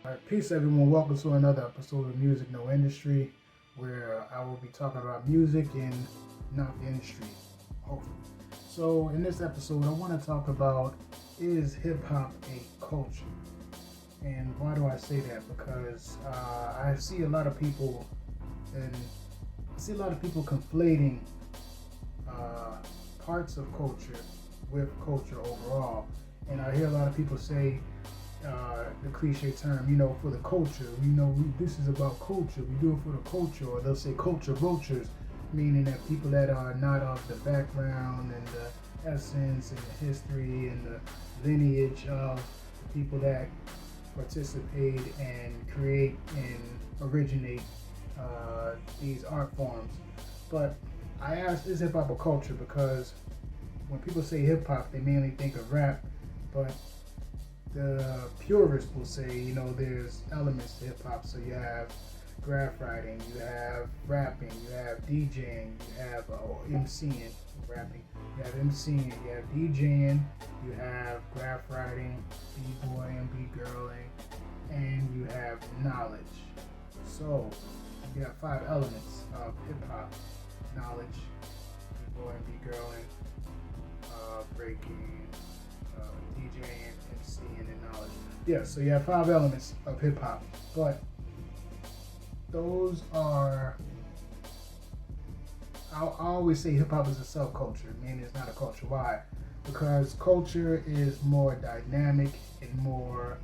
All right, peace everyone. Welcome to another episode of Music No Industry, where I will be talking about music and not the industry, hopefully. So in this episode, I want to talk about, is hip hop a culture? And why do I say that? Because I see a lot of people, and I see a lot of people conflating parts of culture with culture overall. And I hear a lot of people say the cliche term, for the culture. This is about culture. We do it for the culture, or they'll say culture vultures, meaning that people that are not of the background and the essence and the history and the lineage of the people that participate and create and originate these art forms. But I asked, is hip hop a culture? Because when people say hip hop, they mainly think of rap, but the purists will say, there's elements to hip hop. So you have graph writing, you have rapping, you have DJing, you have MCing, rapping, you have MCing, you have DJing, you have graph writing, b-boying, b-girling, and you have knowledge. So you have 5 elements of hip hop: knowledge, b-boying, b-girling, breaking, DJing, MCing, and knowledge. Yeah, so you have 5 elements of hip hop, but those are, I always say hip hop is a subculture, meaning it's not a culture. Why? Because culture is more dynamic and more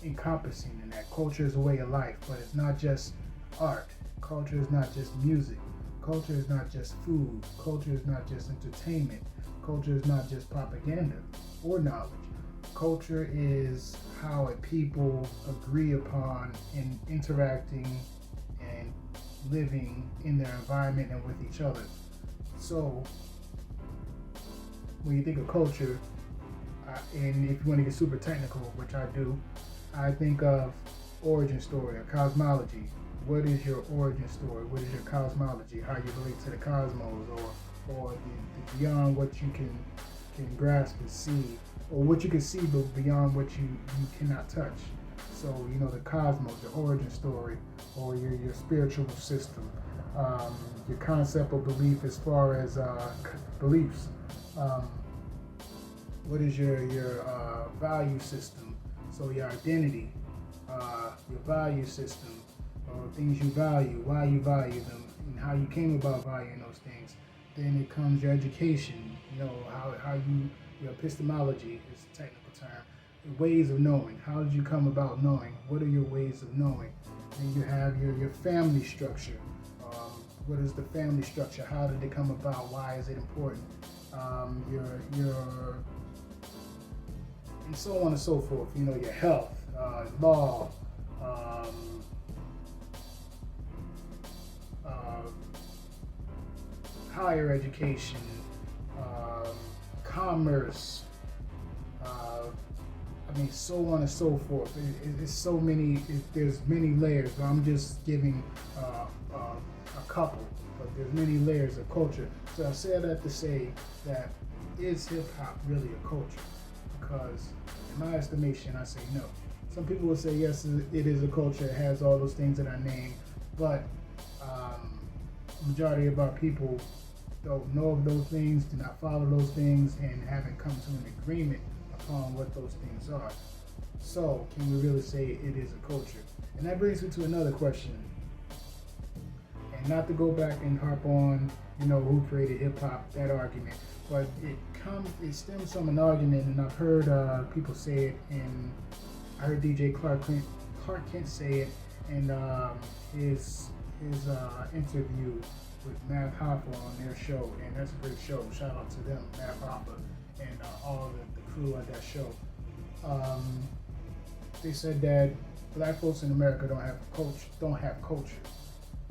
encompassing than that. Culture is a way of life, but it's not just art. Culture is not just music. Culture is not just food. Culture is not just entertainment. Culture is not just propaganda or knowledge. Culture is how a people agree upon in interacting and living in their environment and with each other. So when you think of culture, and if you want to get super technical, which I do, I think of origin story or cosmology. What is your origin story? What is your cosmology? How you relate to the cosmos, or the beyond what you can grasp and see, or what you can see but beyond what you cannot touch. So the cosmos, your origin story, or your spiritual system, your concept of belief as far as beliefs. What is your value system? So your identity, your value system, or things you value, why you value them, and how you came about valuing those things. Then it comes your education, how your epistemology is a technical term, the ways of knowing. How did you come about knowing? What are your ways of knowing? Then you have your family structure. What is the family structure? How did it come about? Why is it important? Your and so on and so forth. Your health, law, higher education, commerce, so on and so forth. It's so many. There's many layers. But I'm just giving a couple, but there's many layers of culture. So I say that to say that, is hip hop really a culture? Because in my estimation, I say no. Some people will say yes, it is a culture. It has all those things that I named, but majority of our people don't know of those things, do not follow those things, and haven't come to an agreement upon what those things are. So can we really say it is a culture? And that brings me to another question. And not to go back and harp on, who created hip hop, that argument, but it stems from an argument, and I've heard people say it, and I heard DJ Clark Kent say it in his interview with Math Hoffa on their show, and that's a great show. Shout out to them, Math Hoffa, and all the crew at that show. They said that black folks in America don't have culture,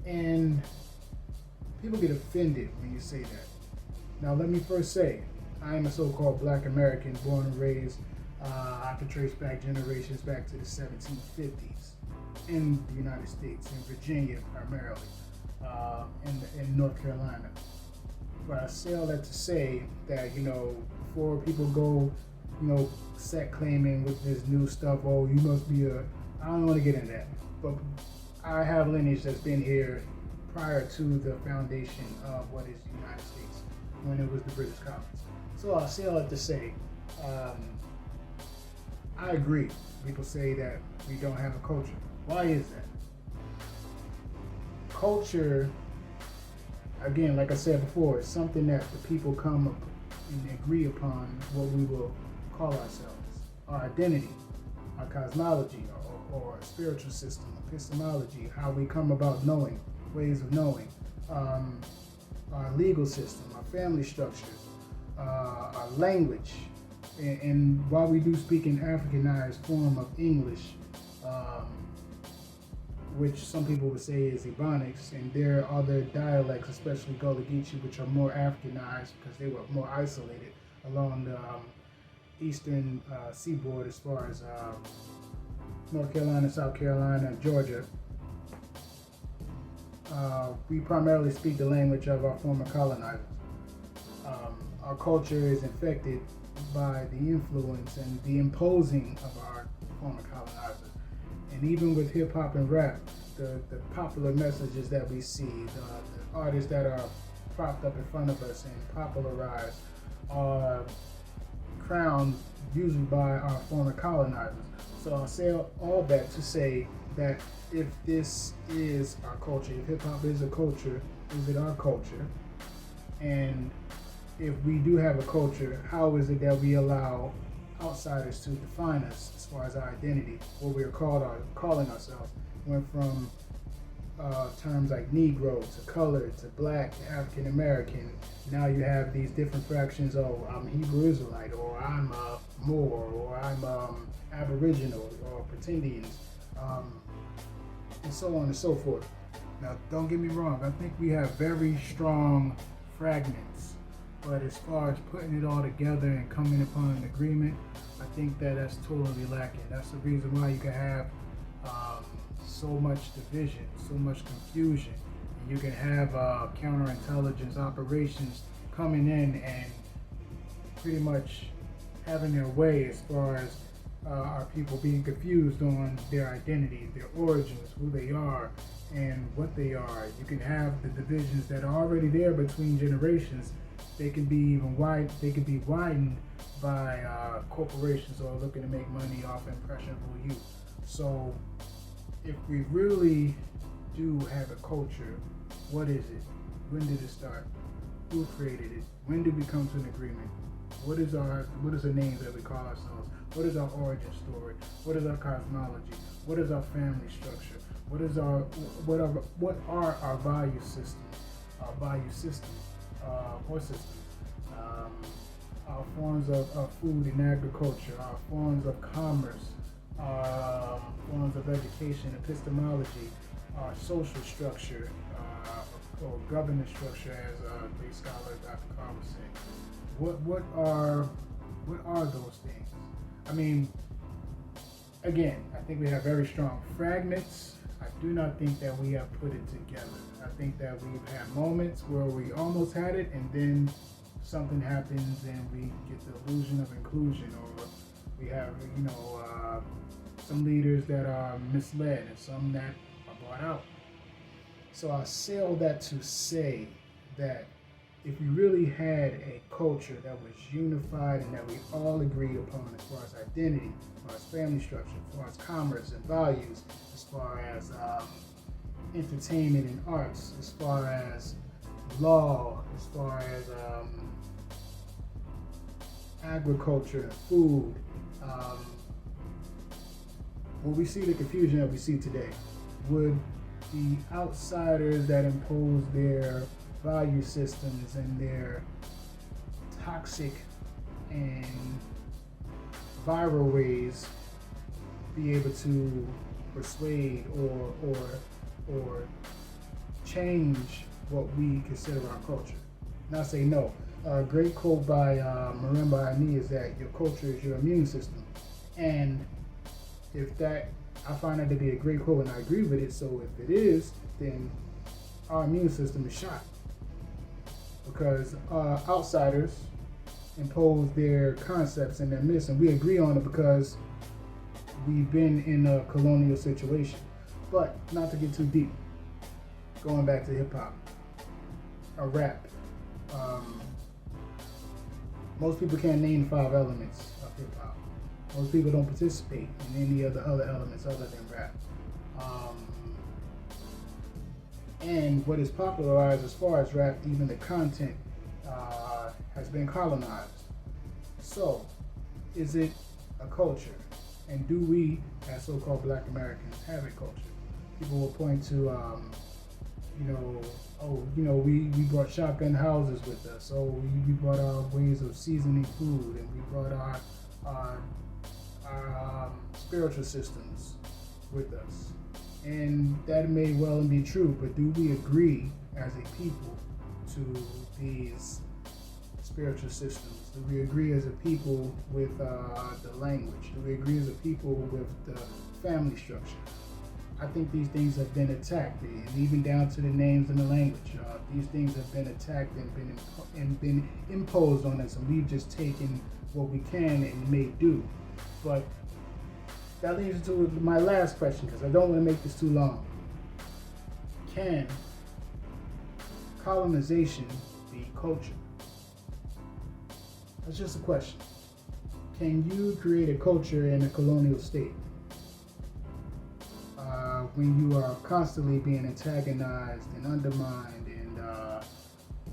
and people get offended when you say that. Now, let me first say, I am a so-called black American, born and raised. I can trace back generations back to the 1750s in the United States, in Virginia primarily, in North Carolina. But I say all that to say that, before people go set claiming with this new stuff. Oh, you must be a. I don't want to get into that, but I have lineage that's been here prior to the foundation of what is the United States when it was the British colonies. So I'll say all that to say, I agree. People say that we don't have a culture. Why is that? Culture, again, like I said before, is something that the people come up and agree upon what we will call ourselves. Our identity, our cosmology, or spiritual system, epistemology, how we come about knowing, ways of knowing, our legal system, our family structures, our language. And while we do speak in Africanized form of English, which some people would say is Ebonics, and there are other dialects, especially Gullah Geechee, which are more Africanized because they were more isolated along the eastern seaboard as far as North Carolina, South Carolina, Georgia. We primarily speak the language of our former colonizers. Our culture is infected by the influence and the imposing of our former colonizers. And even with hip hop and rap, the popular messages that we see, the artists that are propped up in front of us and popularized are crowned usually by our former colonizers. So I'll say all that to say that if this is our culture, if hip hop is a culture, is it our culture? And if we do have a culture, how is it that we allow outsiders to define us as far as our identity, what we're calling ourselves? Went from terms like Negro to colored to black to African American. Now you have these different fractions. Oh, I'm Hebrew Israelite, or I'm Moor, or I'm Aboriginal, or Pretendians, and so on and so forth. Now, don't get me wrong. I think we have very strong fragments, but as far as putting it all together and coming upon an agreement, I think that's totally lacking. That's the reason why you can have so much division, so much confusion. And you can have counterintelligence operations coming in and pretty much having their way as far as our people being confused on their identity, their origins, who they are, and what they are. You can have the divisions that are already there between generations. They can be even widened by corporations or looking to make money off impressionable youth. So if we really do have a culture, what is it? When did it start? Who created it? When did we come to an agreement? What is the name that we call ourselves? What is our origin story? What is our cosmology? What is our family structure? What are our value systems? Our value systems or systems? Our forms of food and agriculture, our forms of commerce, our forms of education, epistemology, our social structure, or governance structure, as great scholar Dr. Carr was saying. What are those things? I mean, again, I think we have very strong fragments. I do not think that we have put it together. I think that we've had moments where we almost had it, and then something happens and we get the illusion of inclusion, or we have, some leaders that are misled and some that are bought out. So I say all that to say that if we really had a culture that was unified and that we all agreed upon as far as identity, as far as family structure, as far as commerce and values, as far as entertainment and arts, as far as law, as far as agriculture and food, when we see the confusion that we see today, would the outsiders that impose their value systems and their toxic and viral ways be able to persuade or change what we consider our culture? And I say no. A great quote by Marimba Ani is that your culture is your immune system. And I find that to be a great quote, and I agree with it. So if it is, then our immune system is shot. Because outsiders impose their concepts and their myths, and we agree on it because we've been in a colonial situation. But not to get too deep, going back to hip hop, or rap. Most people can't name 5 elements of hip hop. Most people don't participate in any of the other elements other than rap. And what is popularized as far as rap, even the content, has been colonized. So, is it a culture? And do we, as so-called Black Americans, have a culture? People will point to, we brought shotgun houses with us. So we brought our ways of seasoning food, and we brought our spiritual systems with us. And that may well be true, but do we agree as a people to these spiritual systems? Do we agree as a people with the language? Do we agree as a people with the family structure? I think these things have been attacked, and even down to the names and the language. These things have been attacked and been imposed on us, and we've just taken what we can and made do. But that leads to my last question, because I don't want to make this too long. Can colonization be culture? That's just a question. Can you create a culture in a colonial state? When you are constantly being antagonized and undermined and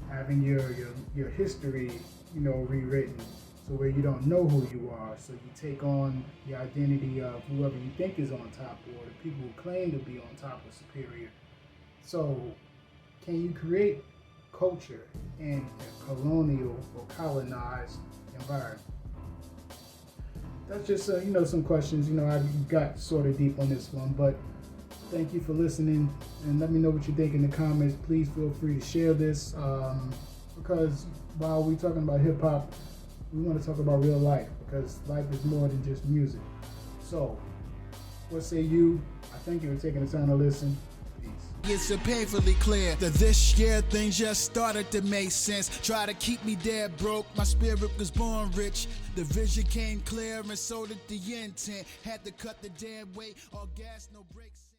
having your history, rewritten, so where you don't know who you are, so you take on the identity of whoever you think is on top, or the people who claim to be on top or superior. So, can you create culture in a colonial or colonized environment? That's just some questions. I got sort of deep on this one, but thank you for listening, and let me know what you think in the comments. Please feel free to share this, because while we're talking about hip hop, we want to talk about real life, because life is more than just music. So, what say you? I thank you for taking the time to listen. It's painfully clear that this year things just started to make sense. Try to keep me dead broke, my spirit was born rich. The vision came clear and so did the intent. Had to cut the dead weight, all gas, no brakes.